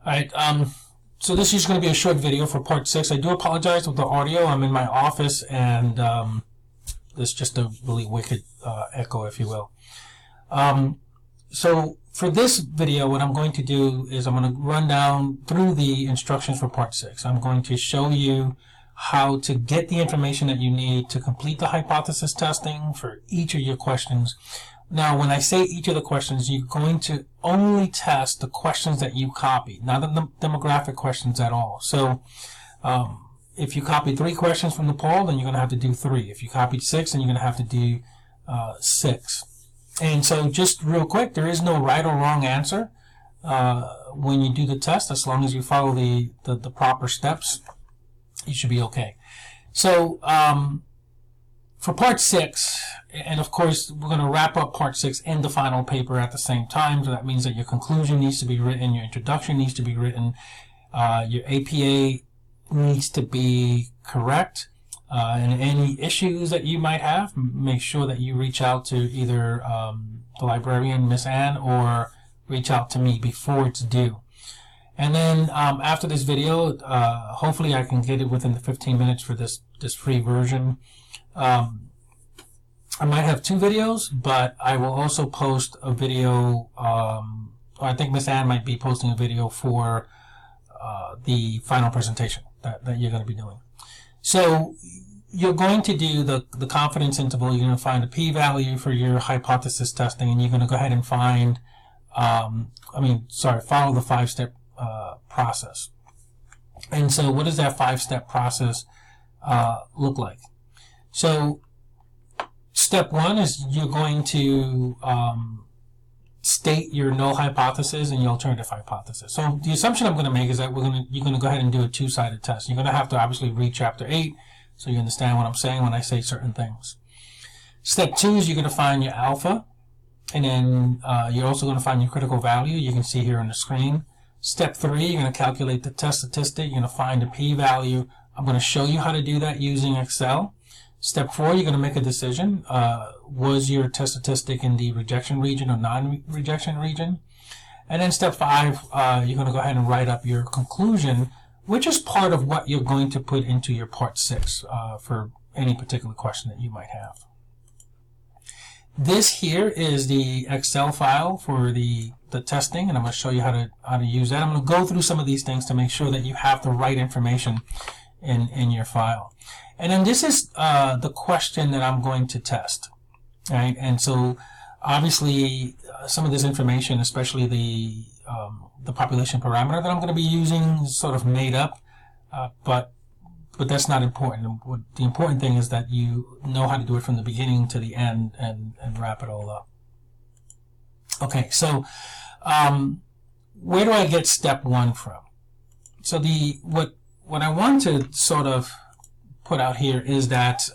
All right, so this is going to be a short video for part 6. I do apologize with the audio. I'm in my office, and there's just a really wicked echo, if you will. So for this video, what I'm going to do is I'm going to run down through the instructions for part 6. I'm going to show you how to get the information that you need to complete the hypothesis testing for each of your questions. Now, when I say each of the questions, you're going to only test the questions that you copy, not the demographic questions at all. So if you copy 3 questions from the poll, then you're going to have to do 3. If you copied 6, then you're going to have to do 6. And so just real quick, there is no right or wrong answer when you do the test. As long as you follow the proper steps, you should be okay. So for part 6, and of course we're going to wrap up part 6 and the final paper at the same time, so that means that your conclusion needs to be written, your introduction needs to be written, your APA needs to be correct, and any issues that you might have, make sure that you reach out to either the librarian, Miss Ann, or reach out to me before it's due. And then after this video, hopefully I can get it within the 15 minutes for this free version. I might have 2 videos, but I will also post a video, or I think Miss Ann might be posting a video for the final presentation that you're going to be doing. So you're going to do the confidence interval. You're going to find a p-value for your hypothesis testing, and you're going to go ahead and find, follow the 5-step process. And so what does that 5-step process look like? So step 1 is you're going to state your null hypothesis and your alternative hypothesis. So the assumption I'm going to make is that you're going to go ahead and do a 2-sided test. You're going to have to obviously read chapter 8 so you understand what I'm saying when I say certain things. Step 2 is you're going to find your alpha, and then you're also going to find your critical value. You can see here on the screen. Step 3, you're going to calculate the test statistic. You're going to find the p-value. I'm going to show you how to do that using Excel. Step 4, you're going to make a decision. Was your test statistic in the rejection region or non-rejection region? And then step 5, you're going to go ahead and write up your conclusion, which is part of what you're going to put into your part 6 for any particular question that you might have. This here is the Excel file for the testing, and I'm going to show you how to use that. I'm going to go through some of these things to make sure that you have the right information in your file. And then this is the question that I'm going to test, right? And so obviously some of this information, especially the population parameter that I'm going to be using, is sort of made up, but that's not important. The important thing is that you know how to do it from the beginning to the end and wrap it all up. Okay, so where do I get step 1 from? So what I want to sort of put out here is that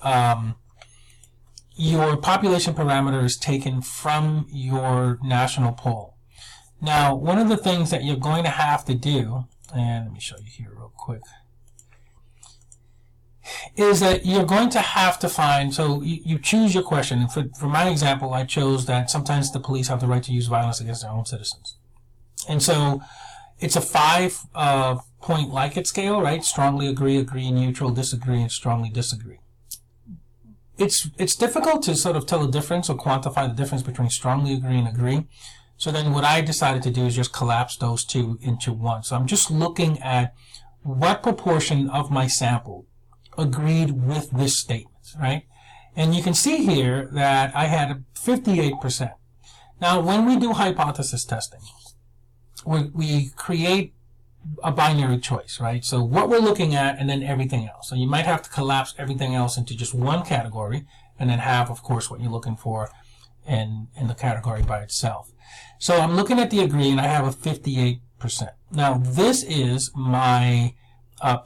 your population parameter is taken from your national poll. Now, one of the things that you're going to have to do, and let me show you here real quick, is that you're going to have to find, so you choose your question. And for my example, I chose that sometimes the police have the right to use violence against their own citizens. And so it's a 5-point Likert scale, right? Strongly agree, neutral, disagree, and strongly disagree. It's difficult to sort of tell the difference or quantify the difference between strongly agree and agree. So then what I decided to do is just collapse those 2 into 1. So I'm just looking at what proportion of my sample agreed with this statement, right? And you can see here that I had 58%. Now, when we do hypothesis testing, we create a binary choice, right? So what we're looking at and then everything else. So you might have to collapse everything else into just one category and then have, of course, what you're looking for in the category by itself. So I'm looking at the agree and I have a 58%. Now this is my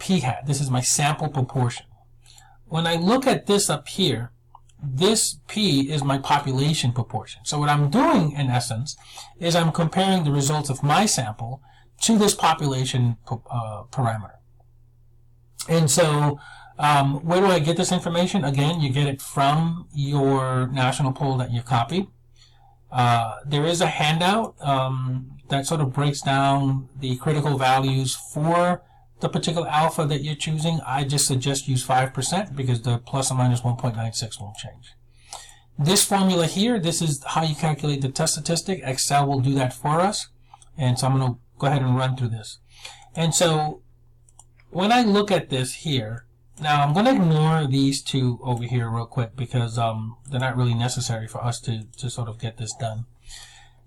p-hat. This is my sample proportion. When I look at this up here, this p is my population proportion. So what I'm doing in essence is I'm comparing the results of my sample to this population parameter. And so where do I get this information? Again, you get it from your national poll that you copied. There is a handout that sort of breaks down the critical values for the particular alpha that you're choosing. I just suggest use 5% because the plus or minus 1.96 won't change. This formula here, this is how you calculate the test statistic. Excel will do that for us. And so I'm going to go ahead and run through this. And so when I look at this here, now I'm going to ignore these two over here real quick because they're not really necessary for us to sort of get this done.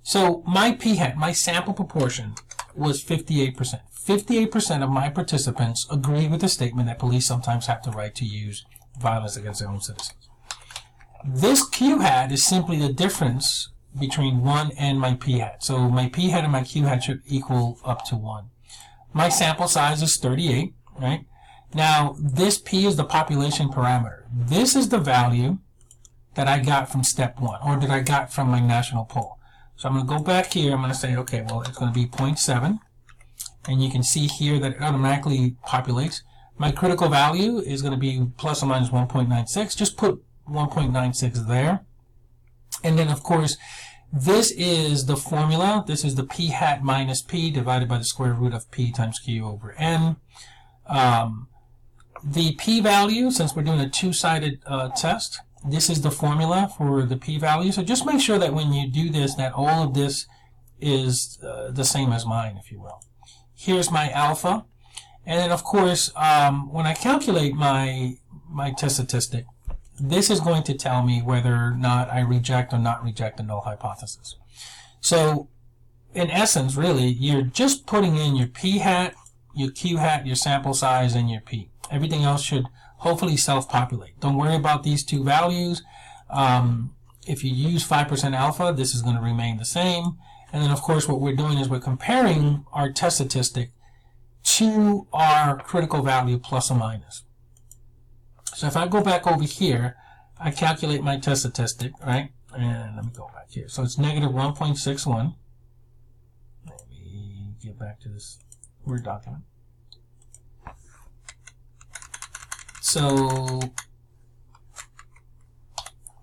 So my p-hat, my sample proportion, was 58%. 58% of my participants agree with the statement that police sometimes have the right to use violence against their own citizens. This q-hat is simply the difference between 1 and my p-hat. So my p-hat and my q-hat should equal up to 1. My sample size is 38, right? Now, this p is the population parameter. This is the value that I got from step 1, or that I got from my national poll. So I'm going to go back here. I'm going to say, okay, well, it's going to be 0.7. And you can see here that it automatically populates. My critical value is going to be plus or minus 1.96. Just put 1.96 there. And then, of course, this is the formula. This is the p-hat minus p divided by the square root of p times q over n. The p-value, since we're doing a two-sided test, this is the formula for the p-value. So just make sure that when you do this, that all of this is the same as mine, if you will. Here's my alpha. And then, of course, when I calculate my test statistic, this is going to tell me whether or not I reject or not reject the null hypothesis. So, in essence, really, you're just putting in your p-hat, your q-hat, your sample size, and your p. Everything else should hopefully self-populate. Don't worry about these two values. If you use 5% alpha, this is going to remain the same. And then, of course, what we're doing is we're comparing our test statistic to our critical value plus or minus. So if I go back over here, I calculate my test statistic, right? And let me go back here. So it's negative 1.61. Let me get back to this Word document. So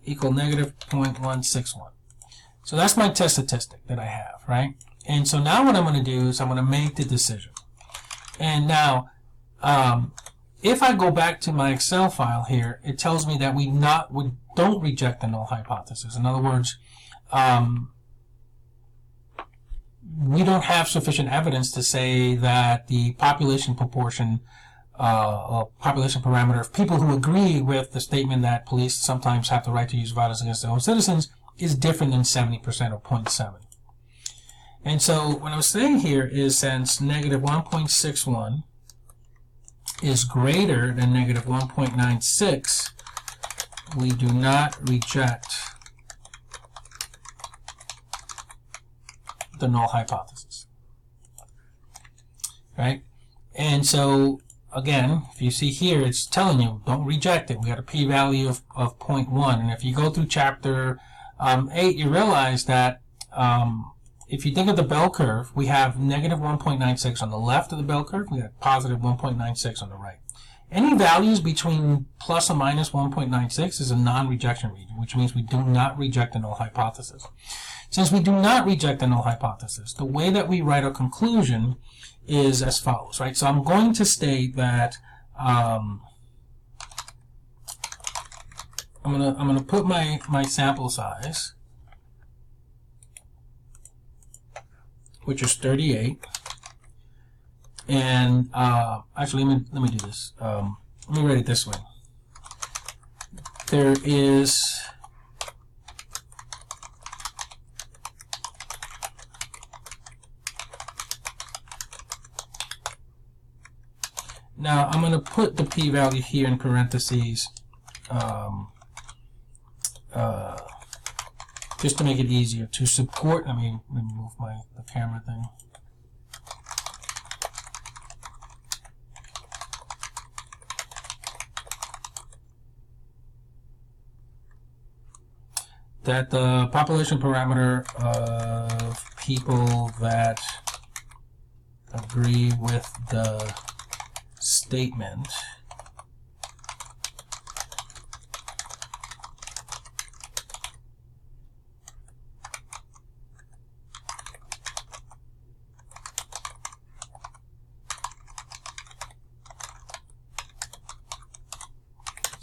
equal negative 0.161. So that's my test statistic that I have, right? And so now what I'm going to do is I'm going to make the decision. And now, if I go back to my Excel file here, it tells me that we don't reject the null hypothesis. In other words, we don't have sufficient evidence to say that the population proportion, population parameter of people who agree with the statement that police sometimes have the right to use violence against their own citizens is different than 70% or 0.7. And so what I'm saying here is since negative 1.61 is greater than negative 1.96, we do not reject the null hypothesis. Right? And so, again, if you see here, it's telling you, don't reject it. We got a p-value of 0.1. And if you go through chapter 8, you realize that if you think of the bell curve, we have negative 1.96 on the left of the bell curve. We have positive 1.96 on the right. Any values between plus or minus 1.96 is a non-rejection region, which means we do not reject the null hypothesis. Since we do not reject the null hypothesis, the way that we write our conclusion is as follows, right? So I'm going to state that I'm gonna put my sample size, which is 38, and actually let me do this. Let me write it this way. There is now I'm going to put the p-value here in parentheses just to make it easier to support. Let me move the camera thing. That the population parameter of people that agree with the statement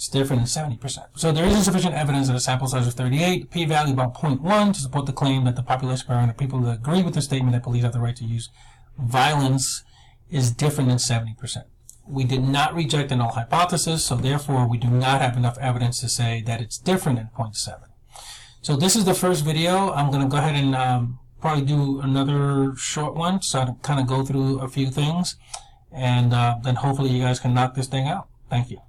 different than 70%. So there is insufficient evidence that a sample size of 38, p-value about 0.1 to support the claim that the population parameter people that agree with the statement that police have the right to use violence is different than 70%. We did not reject the null hypothesis, so therefore we do not have enough evidence to say that it's different than 0.7. So this is the first video. I'm going to go ahead and probably do another short one, so to kind of go through a few things, and then hopefully you guys can knock this thing out. Thank you.